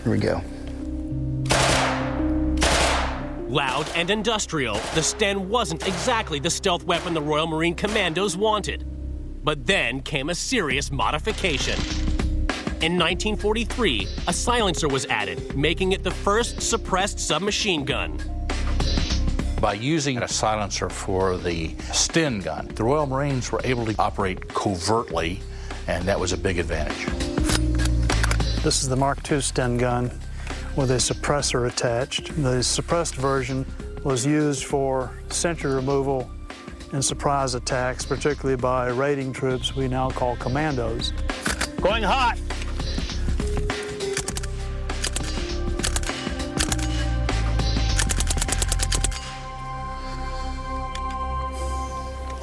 Here we go. Loud and industrial, the Sten wasn't exactly the stealth weapon the Royal Marine Commandos wanted. But then came a serious modification. In 1943, a silencer was added, making it the first suppressed submachine gun. By using a silencer for the Sten gun, the Royal Marines were able to operate covertly, and that was a big advantage. This is the Mark II Sten gun with a suppressor attached. The suppressed version was used for sentry removal and surprise attacks, particularly by raiding troops we now call Commandos. Going hot!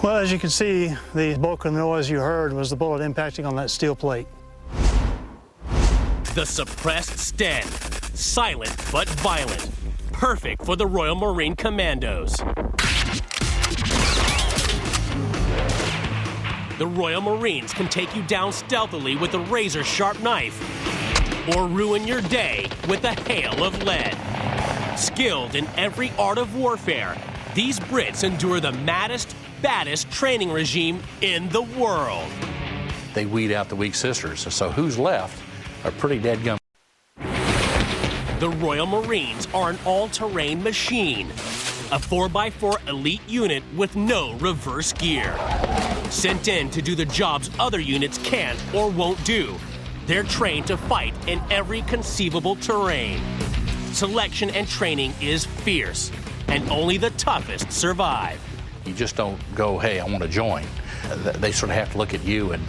Well, as you can see, the bulk of the noise you heard was the bullet impacting on that steel plate. The suppressed Sten. Silent but violent. Perfect for the Royal Marine Commandos. The Royal Marines can take you down stealthily with a razor-sharp knife, or ruin your day with a hail of lead. Skilled in every art of warfare, these Brits endure the maddest, baddest training regime in the world. They weed out the weak sisters, so who's left are pretty dead gum. The Royal Marines are an all-terrain machine, a 4x4 elite unit with no reverse gear. Sent in to do the jobs other units can't or won't do. They're trained to fight in every conceivable terrain. Selection and training is fierce, and only the toughest survive. You just don't go, hey, I want to join. They sort of have to look at you, and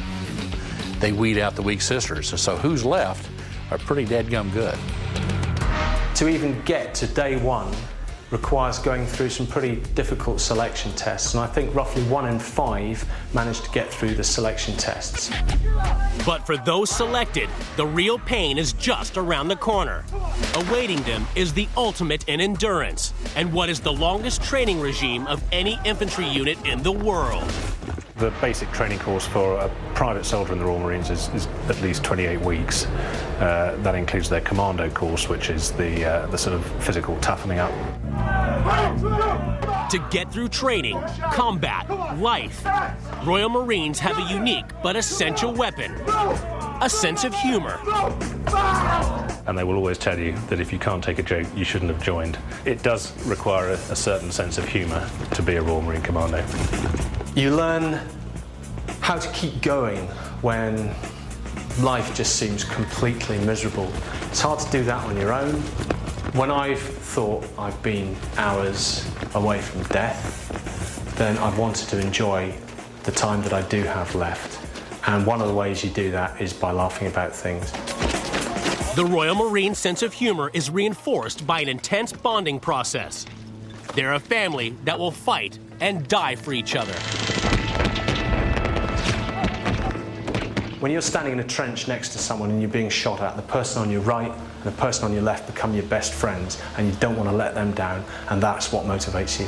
they weed out the weak sisters. So who's left are pretty dead gum good. To even get to day one requires going through some pretty difficult selection tests, and I think roughly 1 in 5 managed to get through the selection tests. But for those selected, the real pain is just around the corner. Awaiting them is the ultimate in endurance, and what is the longest training regime of any infantry unit in the world. The basic training course for a private soldier in the Royal Marines is at least 28 weeks. That includes their commando course, which is the sort of physical toughening up. To get through training, combat, life, Royal Marines have a unique but essential weapon, a sense of humor. And they will always tell you that if you can't take a joke, you shouldn't have joined. It does require a certain sense of humor to be a Royal Marine Commando. You learn how to keep going when life just seems completely miserable. It's hard to do that on your own. When I've thought I've been hours away from death, then I've wanted to enjoy the time that I do have left. And one of the ways you do that is by laughing about things. The Royal Marine sense of humor is reinforced by an intense bonding process. They're a family that will fight and die for each other. When you're standing in a trench next to someone and you're being shot at, the person on your right and the person on your left become your best friends, and you don't want to let them down, and that's what motivates you.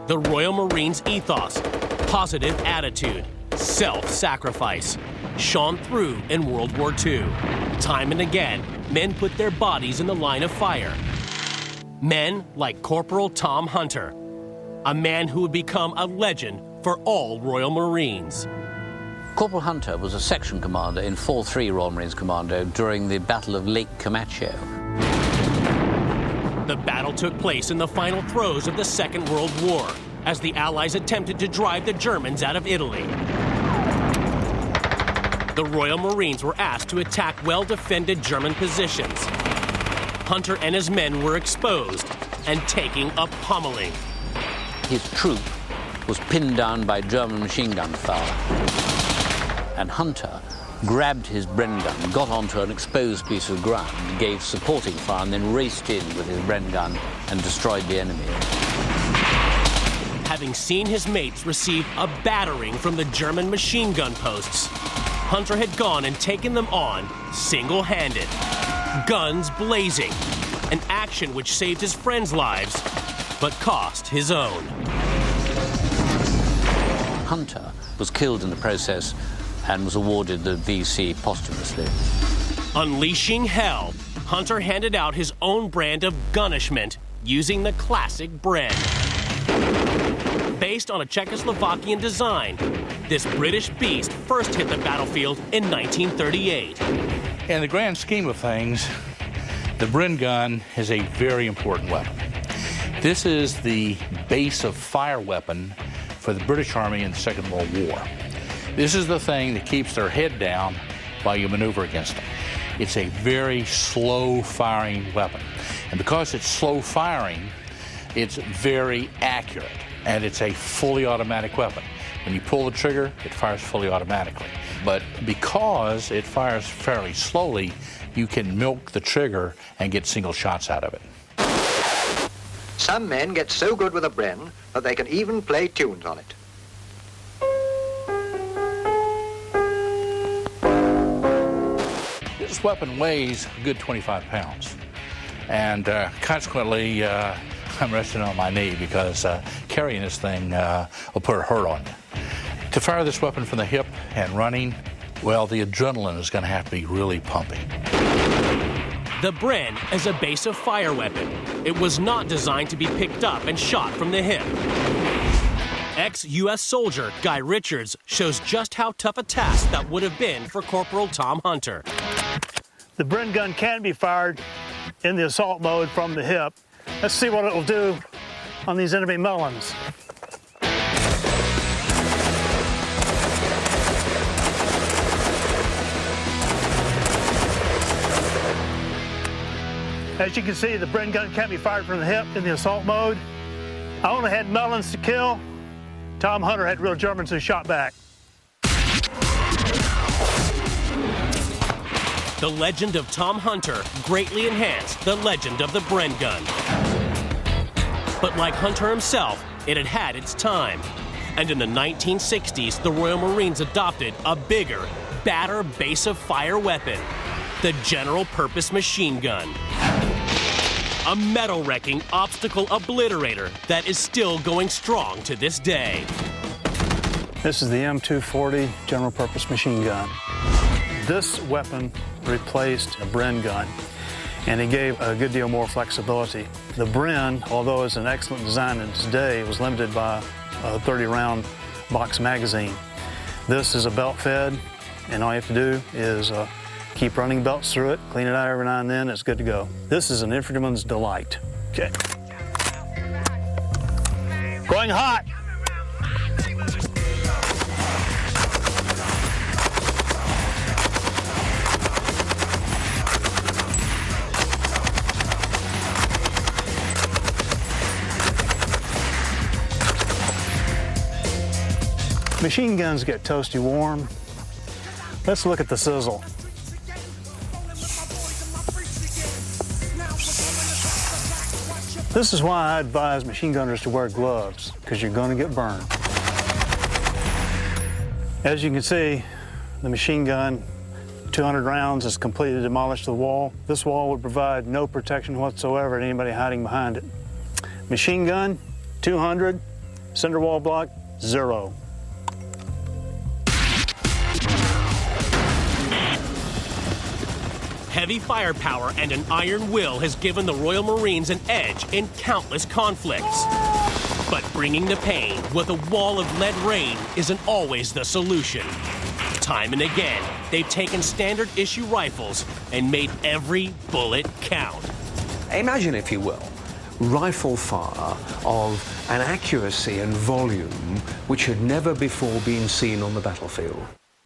The Royal Marines ethos, positive attitude, self-sacrifice, shone through in World War II. Time and again, men put their bodies in the line of fire. Men like Corporal Tom Hunter, a man who would become a legend for all Royal Marines. Corporal Hunter was a section commander in 4-3 Royal Marines Commando during the Battle of Lake Camacho. The battle took place in the final throes of the Second World War, as the Allies attempted to drive the Germans out of Italy. The Royal Marines were asked to attack well-defended German positions. Hunter and his men were exposed and taking a pummeling. His troop was pinned down by German machine gun fire, and Hunter grabbed his Bren gun, got onto an exposed piece of ground, gave supporting fire, and then raced in with his Bren gun and destroyed the enemy. Having seen his mates receive a battering from the German machine gun posts, Hunter had gone and taken them on single-handed. Guns blazing, an action which saved his friends' lives, but cost his own. Hunter was killed in the process and was awarded the VC posthumously. Unleashing hell, Hunter handed out his own brand of gunishment using the classic Bren. Based on a Czechoslovakian design, this British beast first hit the battlefield in 1938. In the grand scheme of things, the Bren gun is a very important weapon. This is the base of fire weapon for the British Army in the Second World War. This is the thing that keeps their head down while you maneuver against them. It's a very slow firing weapon. And because it's slow firing, it's very accurate. And it's a fully automatic weapon. When you pull the trigger, it fires fully automatically. But because it fires fairly slowly, you can milk the trigger and get single shots out of it. Some men get so good with a Bren that they can even play tunes on it. This weapon weighs a good 25 pounds. And consequently, I'm resting on my knee because carrying this thing will put a hurt on you. To fire this weapon from the hip and running, well, the adrenaline is going to have to be really pumping. The Bren is a base of fire weapon. It was not designed to be picked up and shot from the hip. Ex-U.S. soldier Guy Richards shows just how tough a task that would have been for Corporal Tom Hunter. The Bren gun can be fired in the assault mode from the hip. Let's see what it will do on these enemy melons. As you can see, the Bren gun can't be fired from the hip in the assault mode. I only had melons to kill. Tom Hunter had real Germans who shot back. The legend of Tom Hunter greatly enhanced the legend of the Bren gun. But like Hunter himself, it had had its time. And in the 1960s, the Royal Marines adopted a bigger, badder base of fire weapon, the General Purpose Machine Gun. A metal-wrecking obstacle obliterator that is still going strong to this day. This is the M240 General Purpose Machine Gun. This weapon replaced a Bren gun, and it gave a good deal more flexibility. The Bren, although it's an excellent design in its day, was limited by a 30-round box magazine. This is a belt fed, and all you have to do is keep running belts through it, clean it out every now and then, it's good to go. This is an infantryman's delight. Okay. Going hot. Machine guns get toasty warm. Let's look at the sizzle. This is why I advise machine gunners to wear gloves, because you're going to get burned. As you can see, the machine gun, 200 rounds, has completely demolished the wall. This wall would provide no protection whatsoever to anybody hiding behind it. Machine gun, 200, cinder wall block, 0. Heavy firepower and an iron will has given the Royal Marines an edge in countless conflicts. But bringing the pain with a wall of lead rain isn't always the solution. Time and again, they've taken standard issue rifles and made every bullet count. Imagine, if you will, rifle fire of an accuracy and volume which had never before been seen on the battlefield.